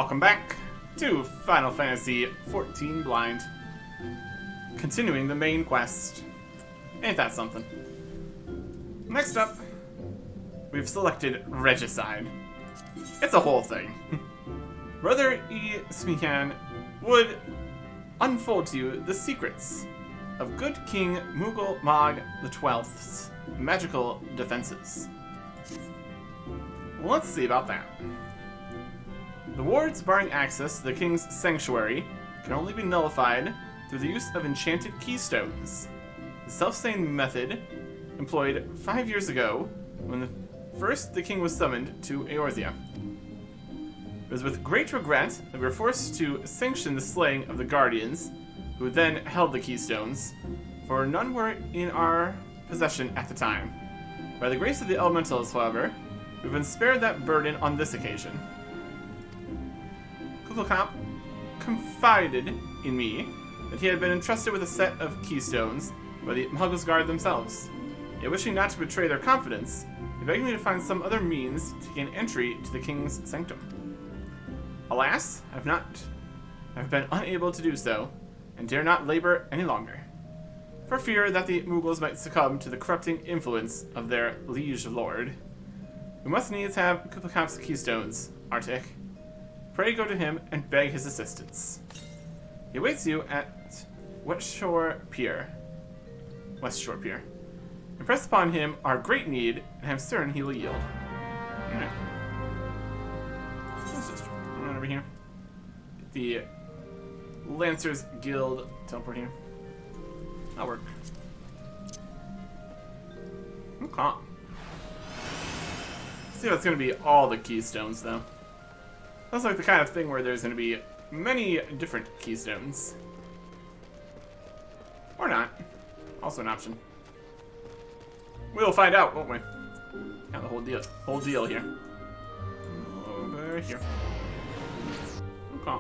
Welcome back to Final Fantasy XIV Blind. Continuing the main quest. Ain't that something? Next up, we've selected Regicide. It's a whole thing. Brother E. Smikan would unfold to you the secrets of good King Mughal Mag XII's magical defenses. Let's see about that. The wards barring access to the king's sanctuary can only be nullified through the use of enchanted keystones. The self-same method employed 5 years ago when first the king was summoned to Eorzea. It was with great regret that we were forced to sanction the slaying of the guardians, who then held the keystones, for none were in our possession at the time. By the grace of the elementals, however, we've been spared that burden on this occasion. Kupo confided in me that he had been entrusted with a set of keystones by the Muggles Guard themselves. Yet wishing not to betray their confidence, he begged me to find some other means to gain entry to the king's sanctum. Alas, I've been unable to do so, and dare not labor any longer, for fear that the Mughals might succumb to the corrupting influence of their liege lord. We must needs have Kupo keystones, Arctic. Pray go to him and beg his assistance. He awaits you at West Shore Pier. Impress upon him our great need, and I'm certain he will yield. Alright. Let's just run over here. Get the Lancers Guild teleport here. That'll work. Okay. See if it's gonna be all the keystones though. That's like the kind of thing where there's going to be many different keystones. Or not. Also an option. We'll find out, won't we? Got the whole deal here. Over here. Okay.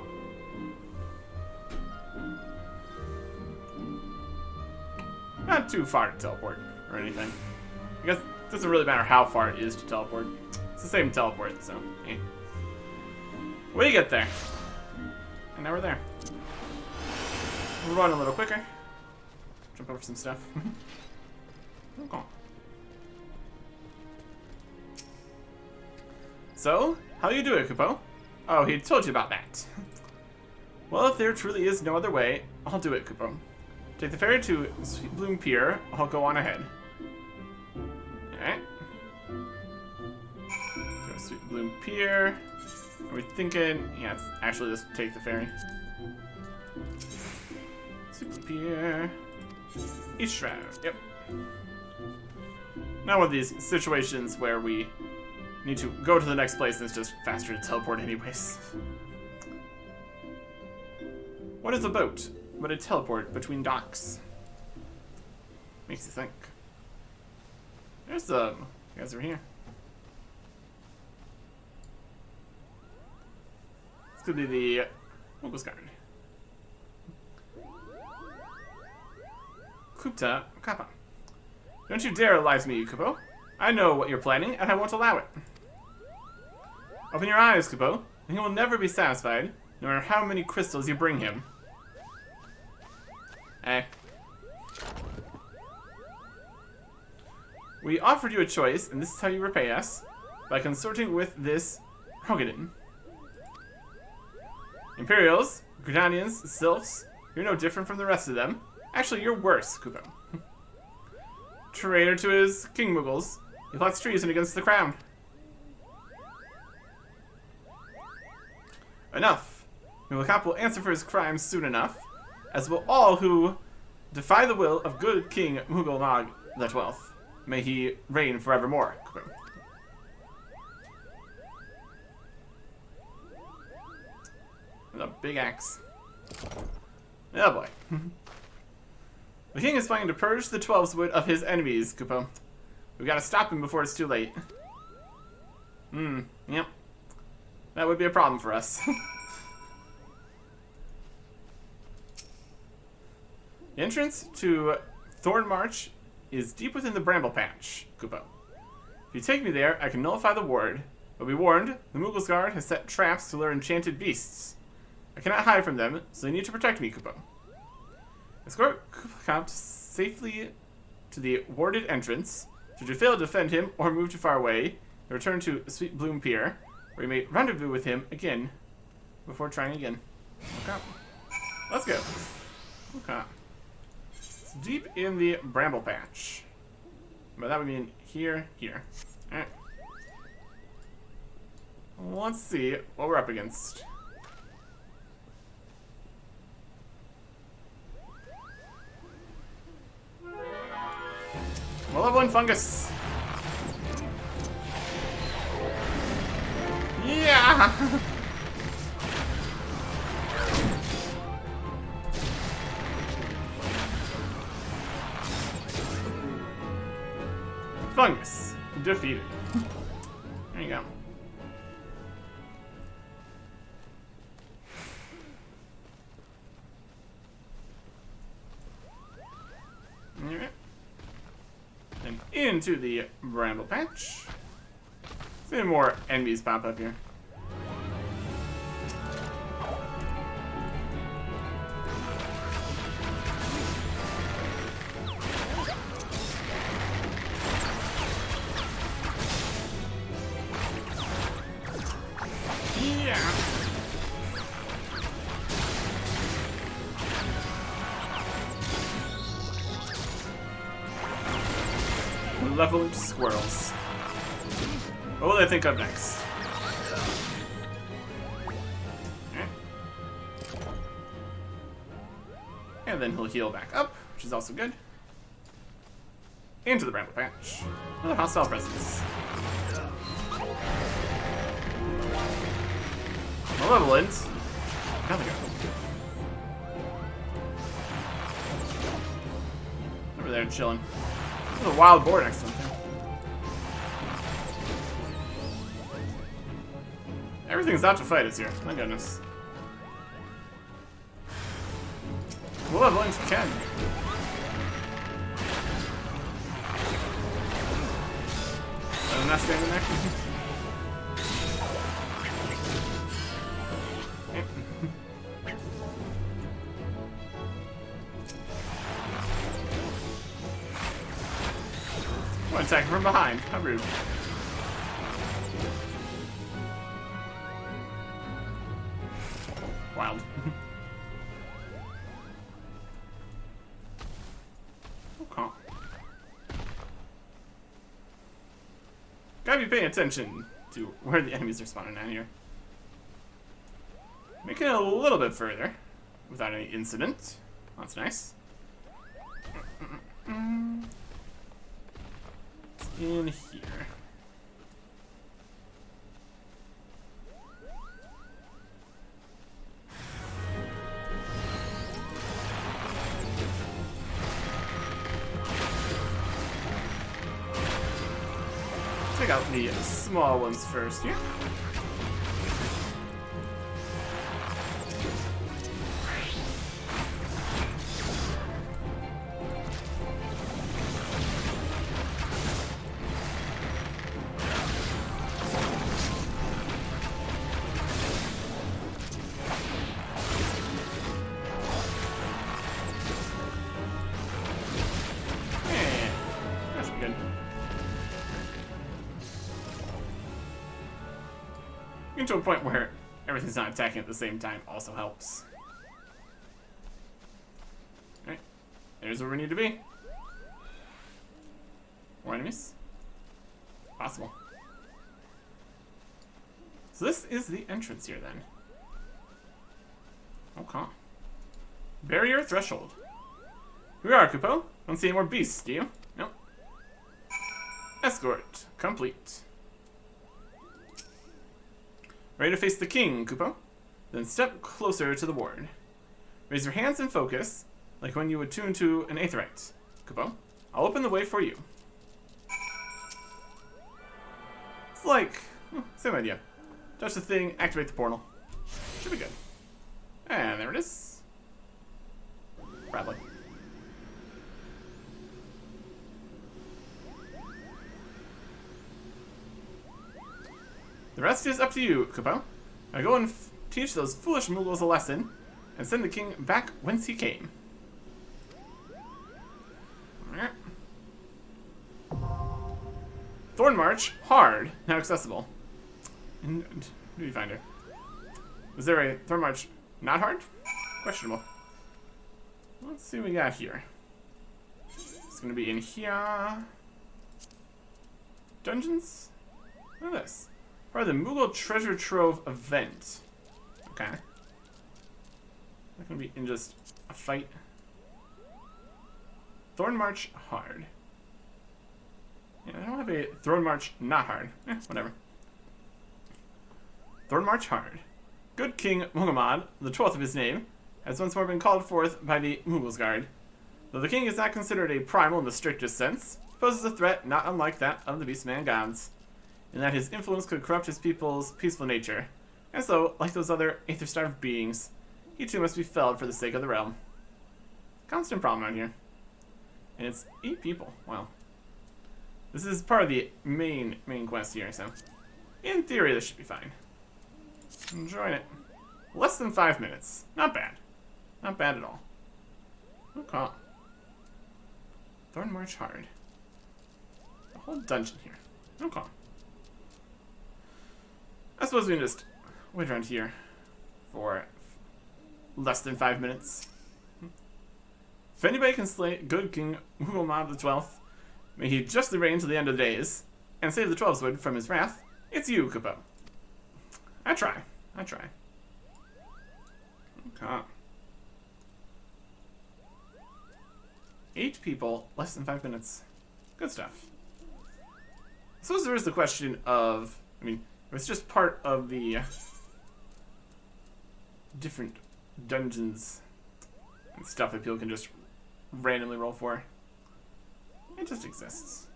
Not too far to teleport or anything. I guess it doesn't really matter how far it is to teleport. It's the same teleport, so eh. We get there. And now we're there. We'll run a little quicker. Jump over some stuff. Okay. So, how do you do it, Kupo? Oh, he told you about that. Well, if there truly is no other way, I'll do it, Kupo. Take the ferry to Sweet Bloom Pier. I'll go on ahead. Alright. Go to Sweet Bloom Pier. Are we thinking? Yeah, actually, let's take the ferry. Super Pier. East Shroud. Yep. Not one of these situations where we need to go to the next place and it's just faster to teleport anyways. What is a boat but a teleport between docks? Makes you think. There's you guys over here. This could be the Mughals Guard. Kupta Kappa. Don't you dare lie to me, Kupo. I know what you're planning, and I won't allow it. Open your eyes, Kupo, and he will never be satisfied, no matter how many crystals you bring him. We offered you a choice, and this is how you repay us, by consorting with this Rogadin. Imperials, Gridanians, Sylphs, you're no different from the rest of them. Actually, you're worse, Kupo. Traitor to his King Mughals, he plots treason against the crown. Enough. Mughal will answer for his crimes soon enough, as will all who defy the will of good King Mughal Mag XII. May he reign forevermore, Kupo. With a big axe. Oh boy. The king is planning to purge the 12's wood of his enemies, Kupo. We've got to stop him before it's too late. Yep. That would be a problem for us. The entrance to Thorn March is deep within the Bramble Patch, Kupo. If you take me there, I can nullify the ward, But be warned, the Moogle's Guard has set traps to lure enchanted beasts. I cannot hide from them, so you need to protect me, Kupo. Escort Kupo safely to the warded entrance. Should you fail to defend him or move too far away, you return to Sweet Bloom Pier, where you may rendezvous with him again before trying again. Okay. Let's go. Okay. It's deep in the bramble patch. But that would mean here. Alright. Let's see what we're up against. Well, level 1 fungus. Yeah! Fungus. Defeated. There you go. Alright. And into the bramble patch. See more enemies pop up here. Leveling squirrels. What will I think of next? Okay. And then he'll heal back up, which is also good. Into the bramble patch. Another hostile presence. Malevolent. Down we go. Over there chilling. There's a wild boar next to him, too. Everything's out to fight us here. My goodness. We'll have links we can. I'm not standing there. One attack from behind. How rude. Wild. Okay. Gotta be paying attention to where the enemies are spawning at here. Making it a little bit further without any incident. That's nice. In here. Check out the small ones first here. To a point where everything's not attacking at the same time also helps. Alright, there's where we need to be. More enemies? Possible. So this is the entrance here then. Okay. Barrier threshold. Here we are, Kupo. Don't see any more beasts, do you? Nope. Escort complete. Ready to face the king, Kupo? Then step closer to the ward. Raise your hands and focus, like when you would tune to an aetheryte. Kupo, I'll open the way for you. It's like, same idea. Touch the thing, activate the portal. Should be good. And there it is. Probably. The The rest is up to you, Kupo. Now go and teach those foolish Mughals a lesson, and send the king back whence he came. Thorn March, hard, now accessible. And who did you find her? Was there a Thorn March not hard? Questionable. Let's see what we got here. It's gonna be in here. Dungeons? Look at this. Part of the Mughal Treasure Trove event. Okay. Not gonna be in just a fight. Thorn March hard. Yeah, I don't have a Thorn March not hard. Whatever. Thorn March hard. Good King Muhammad, the 12th of his name, has once more been called forth by the Mughals Guard. Though the king is not considered a primal in the strictest sense, he poses a threat not unlike that of the Beastman gods, in that his influence could corrupt his people's peaceful nature, and so, like those other aether-starved beings, he too must be felled for the sake of the realm. Constant problem out here. And it's 8 people. Wow. This is part of the main quest here, so in theory this should be fine. Enjoying it. Less than 5 minutes. Not bad. Not bad at all. Okay. Thorn March hard. A whole dungeon here. Okay. I suppose we can just wait around here for less than 5 minutes. If anybody can slay good King Muhammad the 12th, may he justly reign to the end of the days, and save the 12swood from his wrath, it's you, Kupo. I try. I try. Okay. 8 people, less than 5 minutes. Good stuff. I suppose there is the question of, I mean, it's just part of the different dungeons and stuff that people can just randomly roll for. It just exists.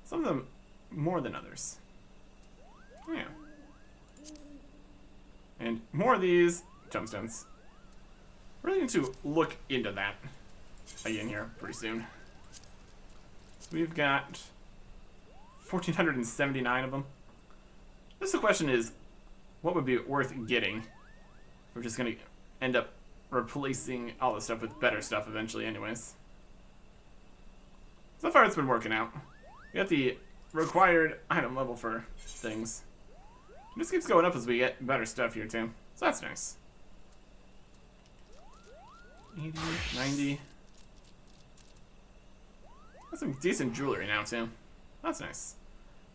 Some of them more than others. Oh, yeah. And more of these tombstones. Really need to look into that again here pretty soon. So we've got 1,479 of them. I guess the question is, what would be worth getting? We're just gonna end up replacing all this stuff with better stuff eventually anyways. So far it's been working out. We got the required item level for things. It just keeps going up as we get better stuff here too. So that's nice. 80, 90. Got some decent jewelry now too. That's nice.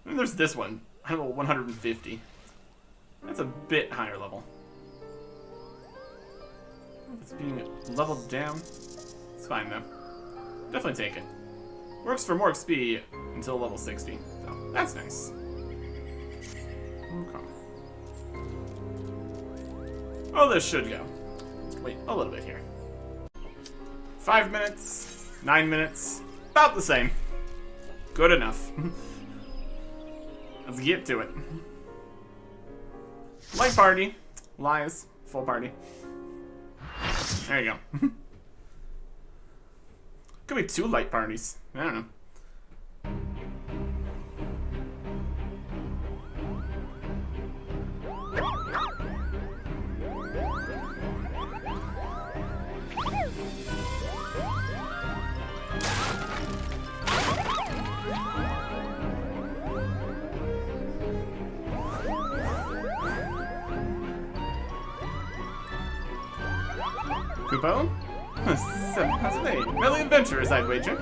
And then there's this one. Level 150. That's a bit higher level. It's being leveled down. It's fine though. Definitely take it. Works for more XP until level 60. So that's nice. Okay. Oh, this should go. Wait a little bit here. 5 minutes, 9 minutes, about the same. Good enough. Let's get to it. Light party. Lies. Full party. There you go. Could be 2 light parties. I don't know. Kupo? 7,008. Merely adventurers, I'd wager.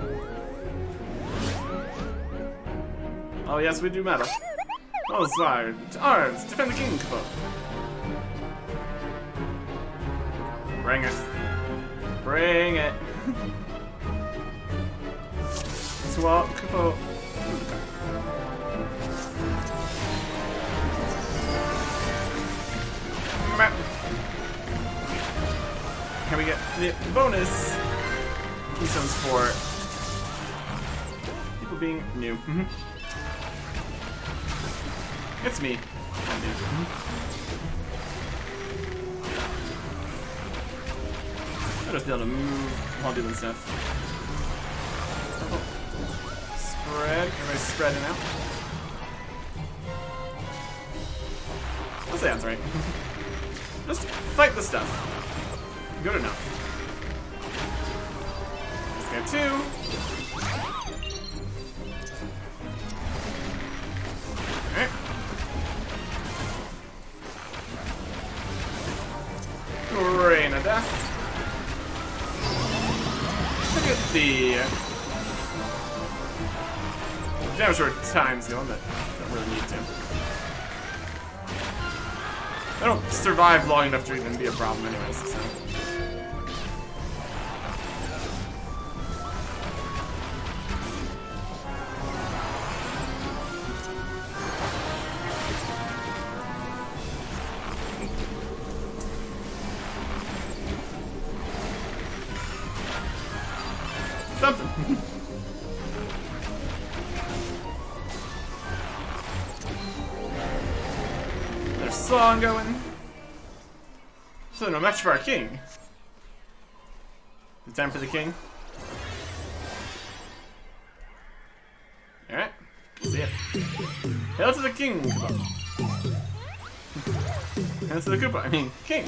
Oh, yes, we do metal. Oh, sorry. To arms! Defend the king, Kupo. Bring it. Bring it. Swap, Kupo. Come back. Can we get the bonus keystones for people being new? It's me. I'm new. I'll just be able to move while doing stuff. Spread. Everybody's spreading out. I'll say that's right. Just fight the stuff. Good enough. This guy too. Alright. Rain of Death. Look at the damage short time's going, but don't really need to. I don't survive long enough to even be a problem anyways, so. Something. There's song going. So no match for our king. It's time for the king. Alright. See it. Hail to the king, Kupo. Hail to the Kupo. I mean, king.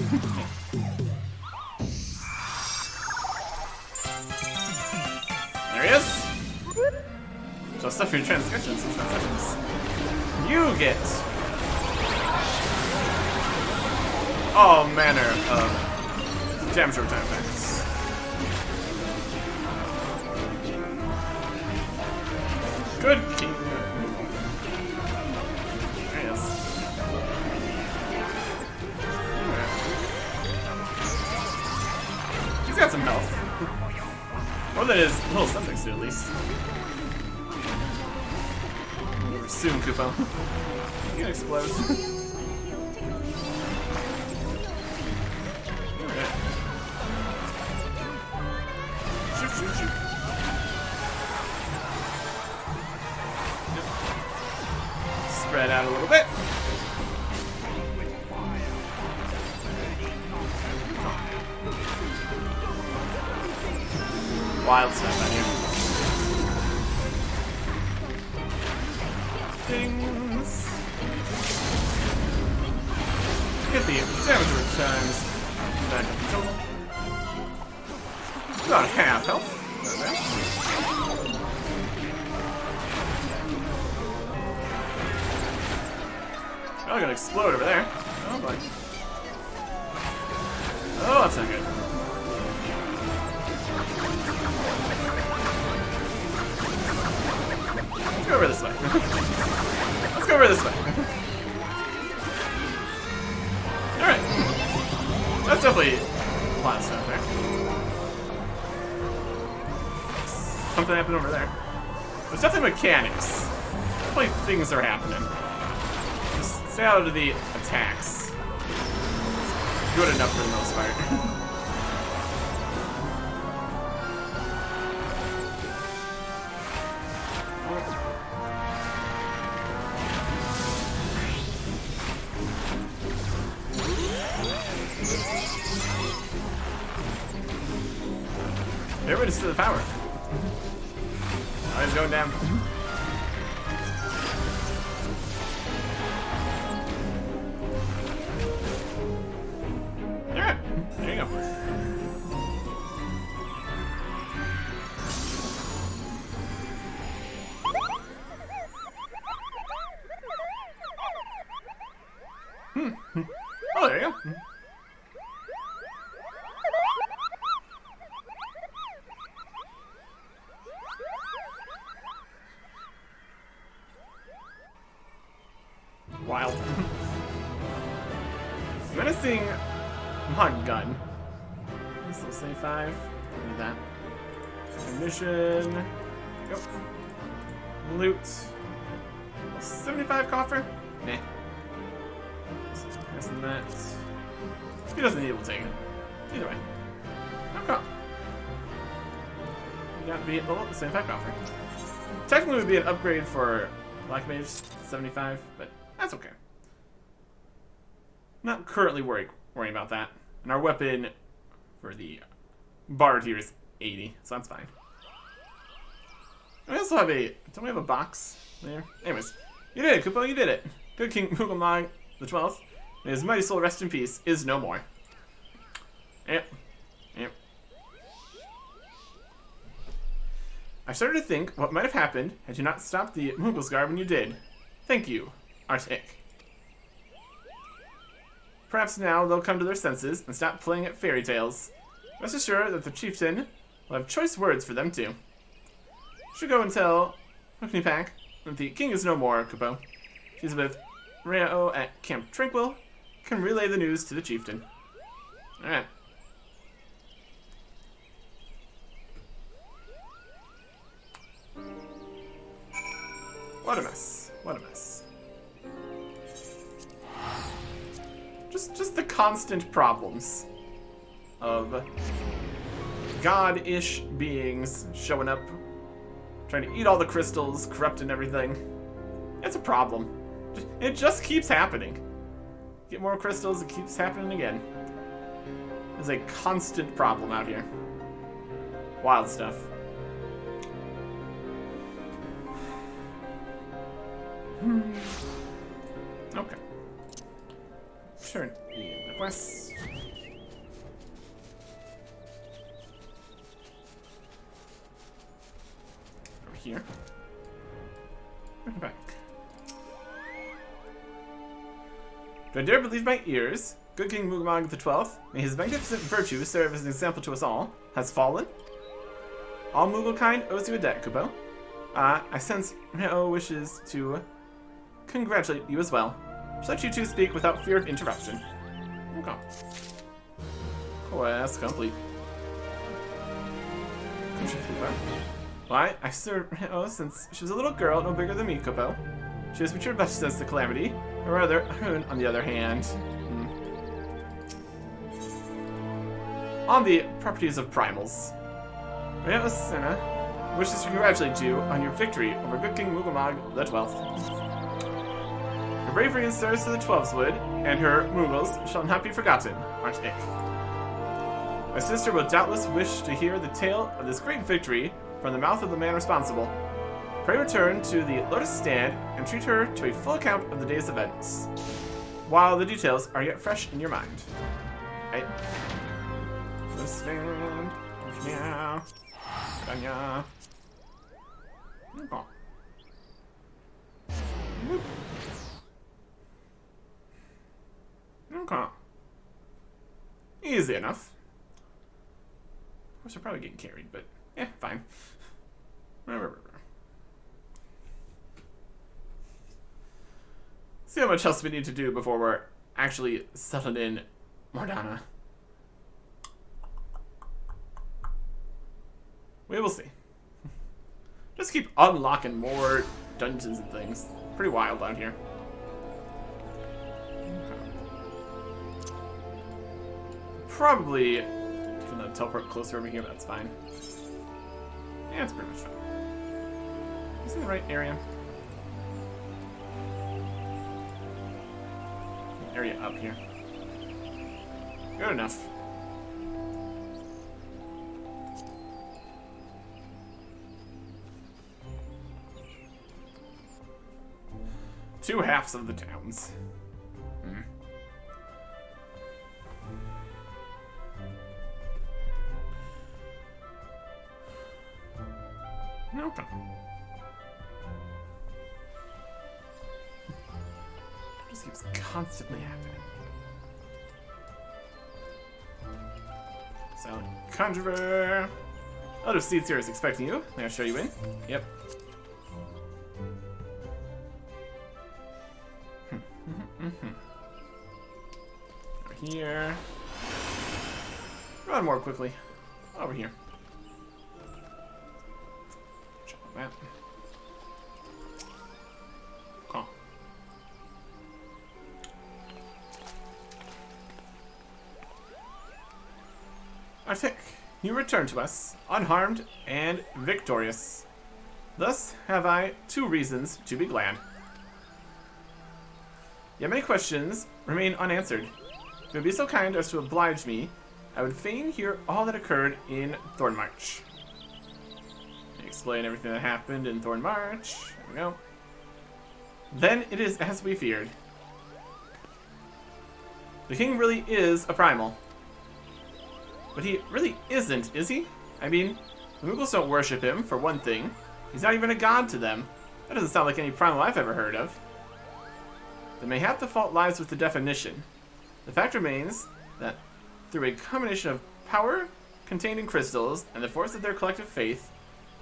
There he is. So stuff your transcriptions since that happens. You get all manner of damage short time effects. Good king. There he is. Right. He's got some health. More than his little subjects do, at least. Over soon, Kupo. You can explode. Alright. Shoot, shoot, shoot. Spread out a little bit. Wild stuff on here. Things. Get the damage returns back up to total. About half health. Not bad. Oh, gonna explode over there. Oh boy. Oh, that's not good. Let's go over this way. Let's go over this way. Alright. That's definitely a lot of stuff there. Something happened over there. There's definitely mechanics. Definitely things are happening. Just stay out of the attacks. It's good enough for the most part. Everybody's to the power. Oh, he's going down. Alright, there you go. Oh, there you go. Wild. Menacing mod gun. This will say 5. Need that. Mission. Go. Loot. 75 coffer? Nah. Less than that. He doesn't need it, we'll take it. Either way. Okay. You got to be at the 75 coffer. Technically, it would be an upgrade for Black Mage 75, but that's okay. Not currently worrying about that. And our weapon for the Bard here is 80, so that's fine. We also have a... Don't we have a box there? Anyways, you did it, Kupo, you did it. Good King Mugamai the 12th. May his mighty soul rest in peace, is no more. Yep. Yep. I started to think what might have happened had you not stopped the Mughal when you did. Thank you, Arctic. Perhaps now they'll come to their senses and stop playing at fairy tales. Rest assured that the chieftain will have choice words for them too. Should go and tell Hookneypack that the king is no more, Kupo. She's with Rao at Camp Tranquil. Can relay the news to the chieftain. Alright. What a mess. What a mess. Just the constant problems of god-ish beings showing up, trying to eat all the crystals, corrupting everything. It's a problem. It just keeps happening. Get more crystals, it keeps happening again. There's a constant problem out here. Wild stuff. Okay. Turn in the quest. Over here. Back. Do I dare believe my ears? Good King Mugamog XII, may his magnificent virtue serve as an example to us all, has fallen. All Mughal-kind owes you a debt, Kupo. I sense Rao wishes to congratulate you as well. Shall let you two speak without fear of interruption. Okay. Quest complete. Why, I served Rao since she was a little girl, no bigger than me, Kupo. She has matured much since the calamity. Or rather, Hoon, on the other hand. On the properties of primals. Rao Senna wishes to congratulate you on your victory over Good King Mugamog XII. Her bravery and service to the Twelveswood and her Mughals shall not be forgotten, Arctic. My sister will doubtless wish to hear the tale of this great victory from the mouth of the man responsible. Pray return to the Lotus Stand and treat her to a full account of the day's events, while the details are yet fresh in your mind. Right? Lotus Stand. Yeah. Ganya. Oh. Okay. Easy enough. Of course, we're probably getting carried, but yeah, fine. See how much else we need to do before we're actually settled in Mardana. We will see. Just keep unlocking more dungeons and things. Pretty wild out here. Probably gonna teleport closer over here, but that's fine. Yeah, it's pretty much fine. Is it the right area? Area up here. Good enough. Two halves of the towns. Okay. Just keeps constantly happening. Silent Conjurer. Other seats here is expecting you. May I show you in? Yep. Over here. Run more quickly. Over here. Check on that. Huh. I think you return to us, unharmed and victorious. Thus have I 2 reasons to be glad. Yet many questions remain unanswered. If you would be so kind as to oblige me, I would fain hear all that occurred in Thornmarch. Explain everything that happened in Thornmarch. There we go. Then it is as we feared. The king really is a primal. But he really isn't, is he? I mean, the Mughals don't worship him, for one thing. He's not even a god to them. That doesn't sound like any primal I've ever heard of. Then mayhap the fault lies with the definition. The fact remains that through a combination of power contained in crystals and the force of their collective faith,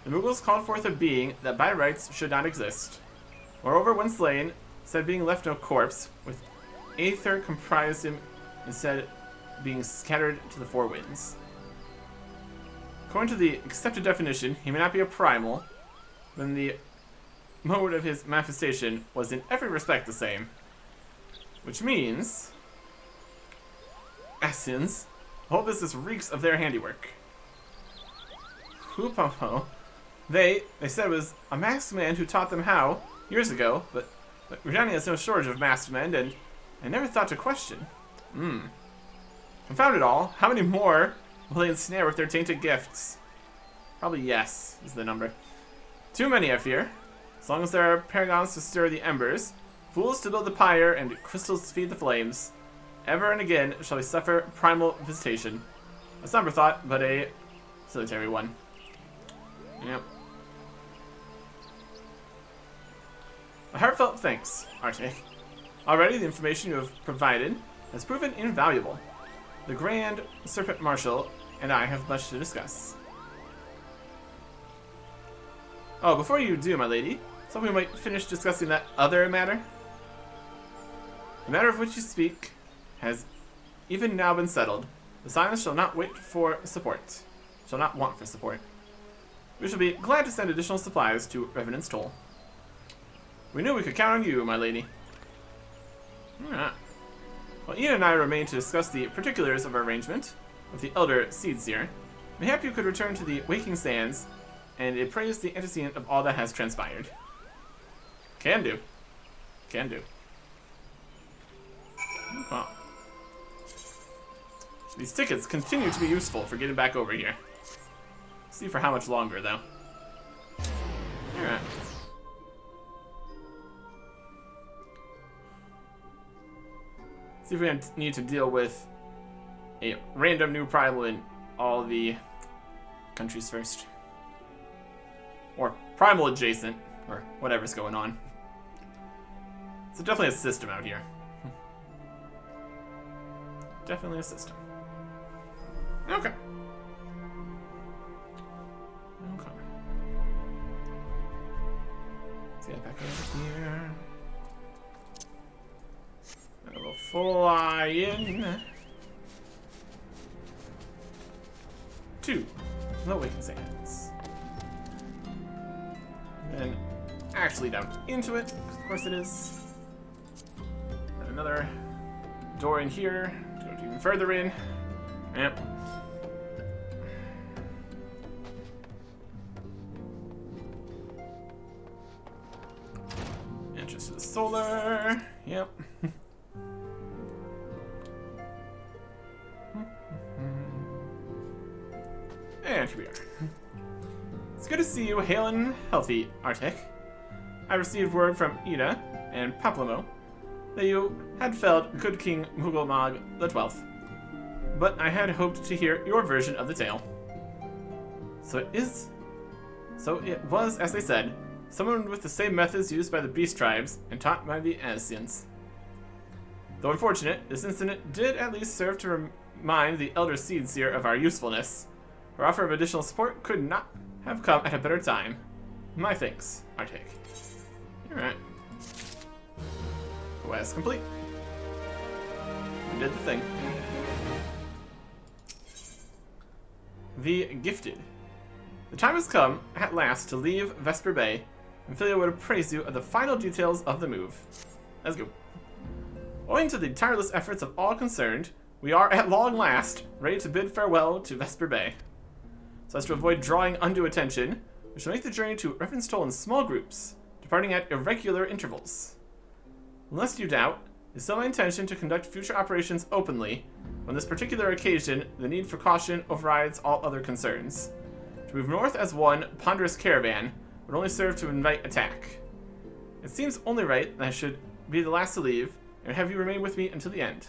the Mughals called forth a being that by rights should not exist. Moreover, when slain, instead being left no corpse, with aether comprised him, instead being scattered to the four winds. According to the accepted definition, he may not be a primal, when the mode of his manifestation was in every respect the same. Which means... Assassins, the whole business reeks of their handiwork. Kupo, they said it was a masked man who taught them how, years ago, but Britannia has no shortage of masked men, and I never thought to question. Confound it all, how many more will they ensnare with their tainted gifts? Probably yes, is the number. Too many, I fear. As long as there are paragons to stir the embers, fools to build the pyre, and crystals to feed the flames, ever and again shall we suffer primal visitation. A somber thought, but a salutary one. Yep. A heartfelt thanks, Arctic. Already the information you have provided has proven invaluable. The Grand Serpent Marshal and I have much to discuss. Oh, before you do, my lady, thought we might finish discussing that other matter. The matter of which you speak has even now been settled. The silence shall not wait for support. Shall not want for support. We shall be glad to send additional supplies to Revenant's Toll. We knew we could count on you, my lady. Alright. Well, Ian and I remain to discuss the particulars of our arrangement with the Elder Seedseer. Mayhap you could return to the Waking Sands and appraise the antecedent of all that has transpired. Can do. Can do. Well. These tickets continue to be useful for getting back over here. See for how much longer, though. Alright. See if we need to deal with a random new primal in all the countries first. Or primal adjacent, or whatever's going on. So definitely a system out here. Definitely a system. Okay. Okay. Let's get back over here. And we'll fly in to the Waking Sands. And then actually down into it, because of course it is. And another door in here to go even further in. Yep. Entrance to the solar. Yep. And here we are. It's good to see you hale and healthy, Arctic. I received word from Ida and Paplamo that you had felled good King Mughal the 12th, but I had hoped to hear your version of the tale. So it was, as they said, someone with the same methods used by the beast tribes and taught by the Assyrians. Though unfortunate, this incident did at least serve to remind the Elder Seedseer of our usefulness. Her offer of additional support could not have come at a better time. My thanks, Arctic. Alright. Quest complete. We did the thing. The Gifted. The time has come, at last, to leave Vesper Bay, and Philia would appraise you of the final details of the move. Let's go. Owing to the tireless efforts of all concerned, we are, at long last, ready to bid farewell to Vesper Bay. So as to avoid drawing undue attention, we shall make the journey to Revenant's Toll in small groups, departing at irregular intervals. Lest you doubt, it is still my intention to conduct future operations openly. On this particular occasion, the need for caution overrides all other concerns. To move north as one ponderous caravan would only serve to invite attack. It seems only right that I should be the last to leave, and have you remain with me until the end,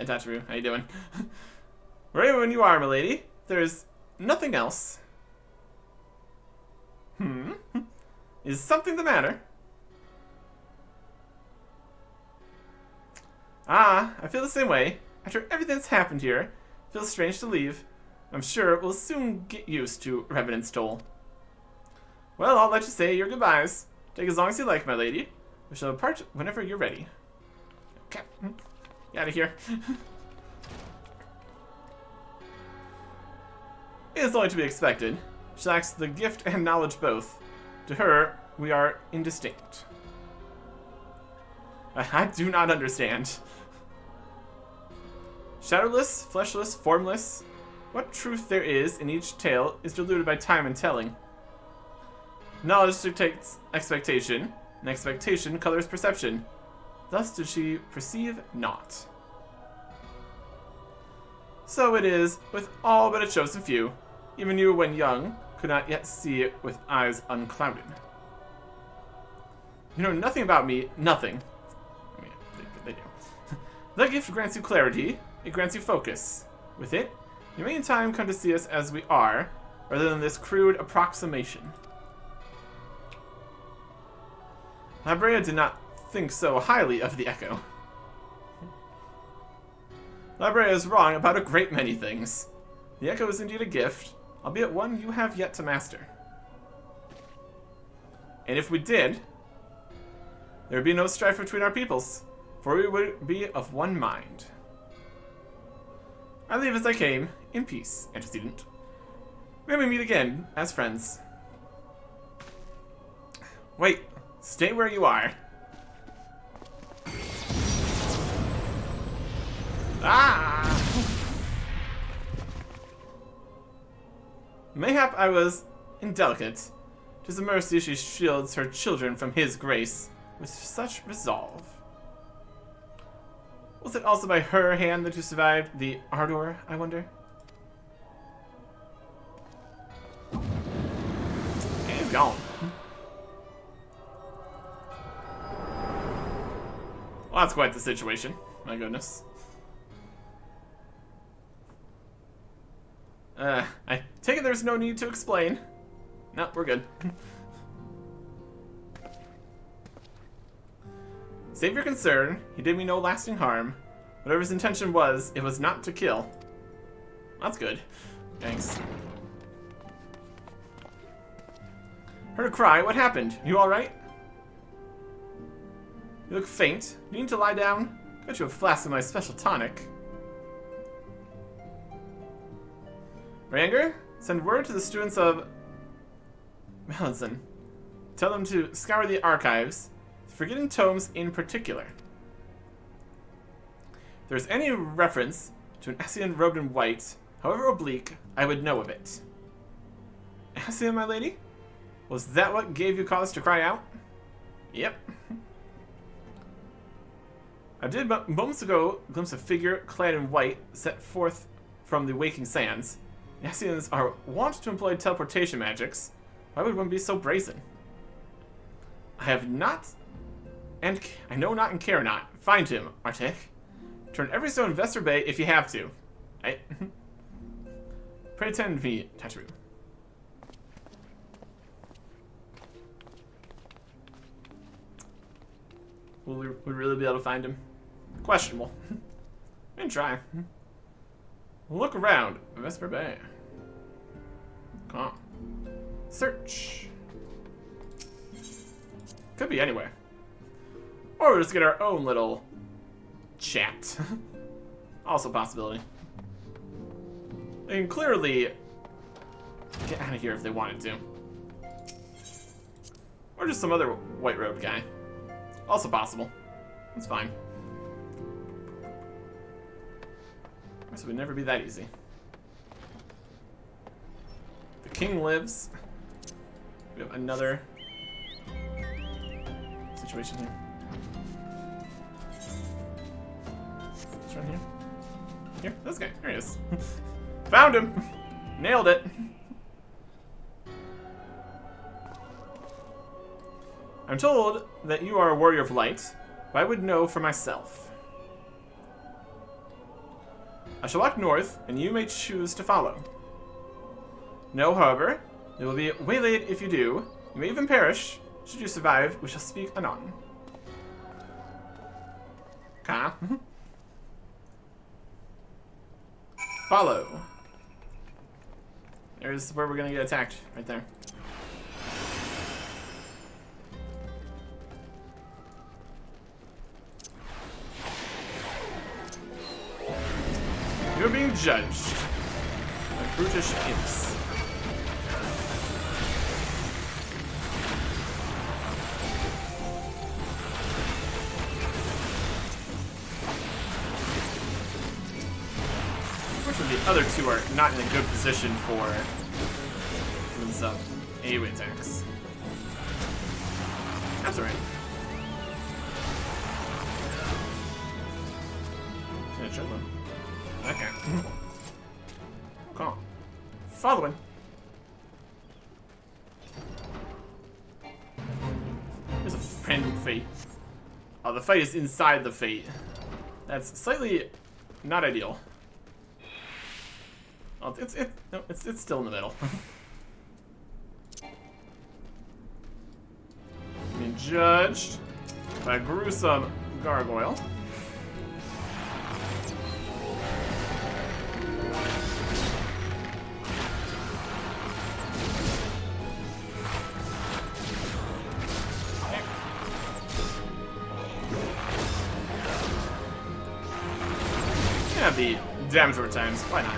Hi, Tachiru. How you doing? Ready when you are, milady. There's nothing else. Is something the matter? Ah, I feel the same way. After everything that's happened here, it feels strange to leave. I'm sure we'll soon get used to Revenant's toll. Well, I'll let you say your goodbyes. Take as long as you like, my lady. We shall depart whenever you're ready. Okay. Get out of here. It is only to be expected. She lacks the gift and knowledge both. To her, we are indistinct. I do not understand. Shadowless, fleshless, formless. What truth there is in each tale is diluted by time and telling. Knowledge dictates expectation, and expectation colors perception. Thus did she perceive naught. So it is with all but a chosen few. Even you, when young, could not yet see it with eyes unclouded. You know nothing about me, nothing. I mean, they do. The gift grants you clarity, it grants you focus. With it, you may in time come to see us as we are, rather than this crude approximation. Labrea did not think so highly of the Echo. Labrea is wrong about a great many things. The Echo is indeed a gift, albeit one you have yet to master. And if we did, there would be no strife between our peoples, for we would be of one mind. I leave as I came, in peace, antecedent. May we meet again, as friends. Wait, stay where you are. Ah! Mayhap I was indelicate. 'Tis a mercy she shields her children from his grace with such resolve. Was it also by her hand that you survived the ardor, I wonder? And he's gone. Well, that's quite the situation. My goodness. I take it there's no need to explain. No, we're good. Save your concern. He did me no lasting harm. Whatever his intention was, it was not to kill. That's good. Thanks. Heard a cry. What happened? You alright? You look faint. You need to lie down? Got you a flask of my special tonic. Ranger, send word to the students of Melanson. Tell them to scour the archives, forgetting tomes in particular. If there's any reference to an Ascian robed in white, however oblique, I would know of it. Ascian, my lady? Was that what gave you cause to cry out? Yep. I did moments ago glimpse a figure clad in white set forth from the waking sands. The Ascians are wont to employ teleportation magics. Why would one be so brazen? I have not, and I know not and care not. Find him, Artek. Turn every stone in Vesper Bay if you have to. Pray tend me, Tachiru. Will we really be able to find him? Questionable. We can try. Look around. Vesper Bay. Come on. Search. Could be anywhere. Or we'll just get our own little chat. Also a possibility. They can clearly get out of here if they wanted to. Or just some other white-robed guy. Also possible. It's fine. This would never be that easy. The king lives. We have another situation here. What's around here? Here? This guy. There he is. Found him! Nailed it! I'm told that you are a warrior of light, but I would know for myself. I shall walk north, and you may choose to follow. Know, however, you will be waylaid if you do. You may even perish. Should you survive, we shall speak anon. Okay. Follow. There's where we're gonna get attacked, right there. You're being judged by brutish imps. Unfortunately, the other two are not in a good position for doing some AoE attacks. That's alright. Okay. Cool. Following. There's a random fate. Oh, the fight is inside the fate. That's slightly not ideal. Oh, it's still in the middle. Being judged by a gruesome gargoyle. Yeah, the damage over times. Why not?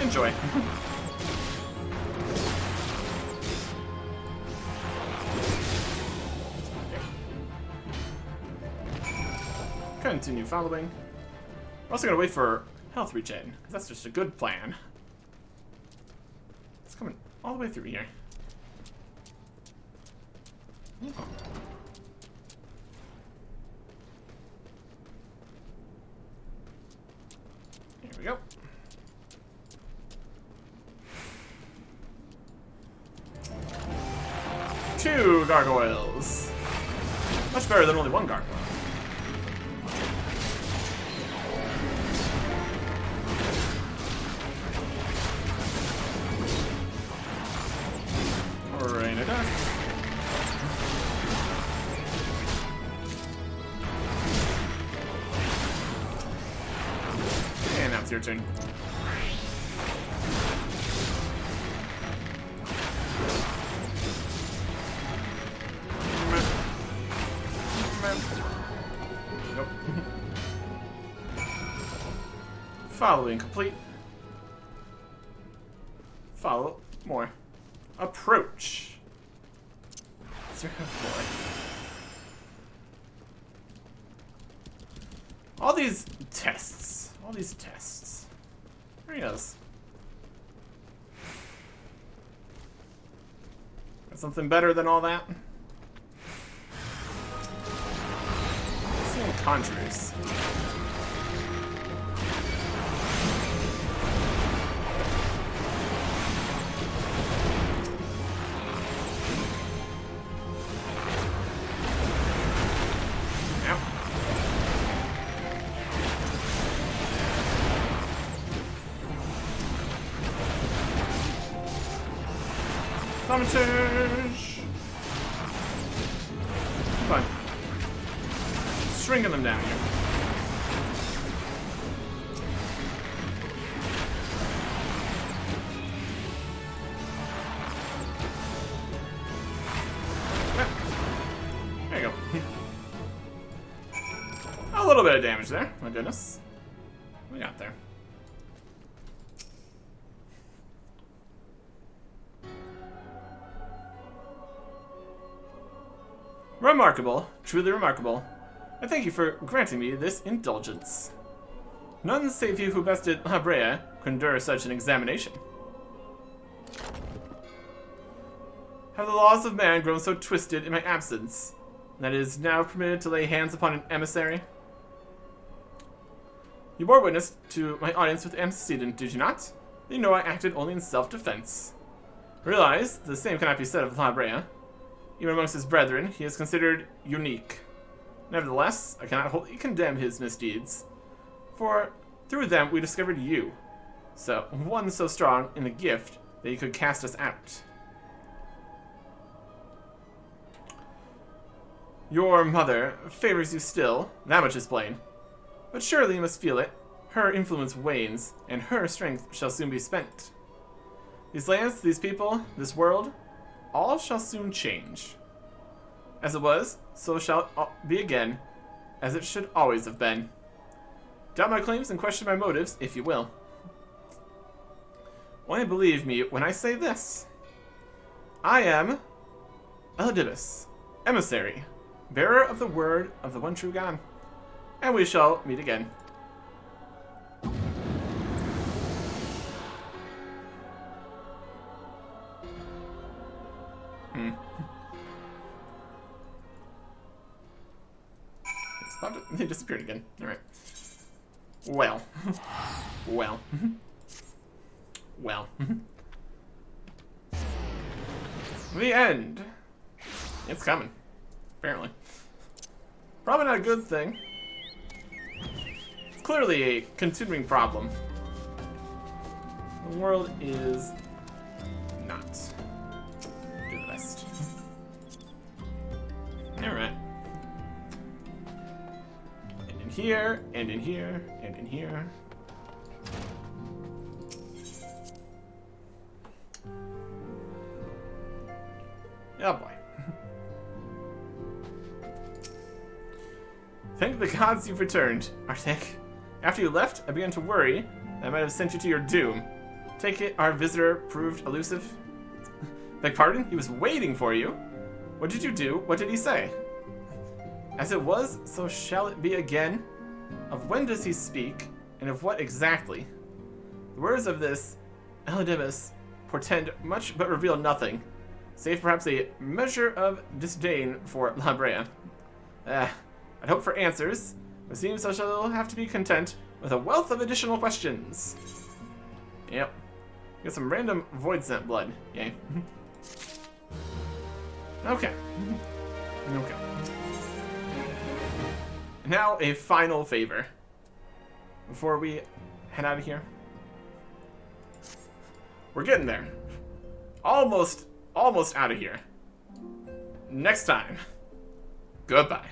Enjoy. Continue following. We're also gonna wait for health regen, because that's just a good plan. It's coming all the way through here. Oh. Here we go. Two gargoyles. Much better than only one gargoyle. Rain it down. And now it's your turn. Nope. Following complete. Follow more. Approach. 0-4. All these tests. All these tests. There he is. Got something better than all that? Seeing conjurers. Thaumaturge! Come on. Stringing them down here. There you go. A little bit of damage there. My goodness. What we got there? Remarkable, truly remarkable. I thank you for granting me this indulgence. None save you who bested La Brea could endure such an examination. Have the laws of man grown so twisted in my absence that it is now permitted to lay hands upon an emissary? You bore witness to my audience with antecedent, did you not? You know I acted only in self-defense. Realize the same cannot be said of La Brea. Even amongst his brethren, he is considered unique. Nevertheless, I cannot wholly condemn his misdeeds, for Through them, we discovered you. So, one so strong in the gift that you could cast us out. Your mother favors you still, that much is plain. But surely you must feel it. Her influence wanes, and her strength shall soon be spent. These lands, these people, this world, all shall soon change. As it was, so shall it be again, as it should always have been. Doubt my claims and question my motives, if you will. Only believe me when I say this. I am Elidibus, emissary, bearer of the word of the one true God, and we shall meet again. They disappeared again. Alright. Well. Well. Well. The end. It's coming. Apparently. Probably not a good thing. It's clearly a continuing problem. The world is not doing the best. Alright. And in here, and in here, and in here. Oh boy. Thank the gods you've returned, Artek. After you left, I began to worry that I might have sent you to your doom. Take it our visitor proved elusive? Beg pardon? He was waiting for you? What did you do? What did he say? As it was, so shall it be again. Of when does he speak, and of what exactly? The words of this Elidibus portend much but reveal nothing, save perhaps a measure of disdain for La Brea. I'd hope for answers, but it seems I shall have to be content with a wealth of additional questions. Yep. Get some random void scent blood. Yay. Okay. Okay. Now a final favor before we head out of here. We're getting there. Almost out of here. Next time. Goodbye.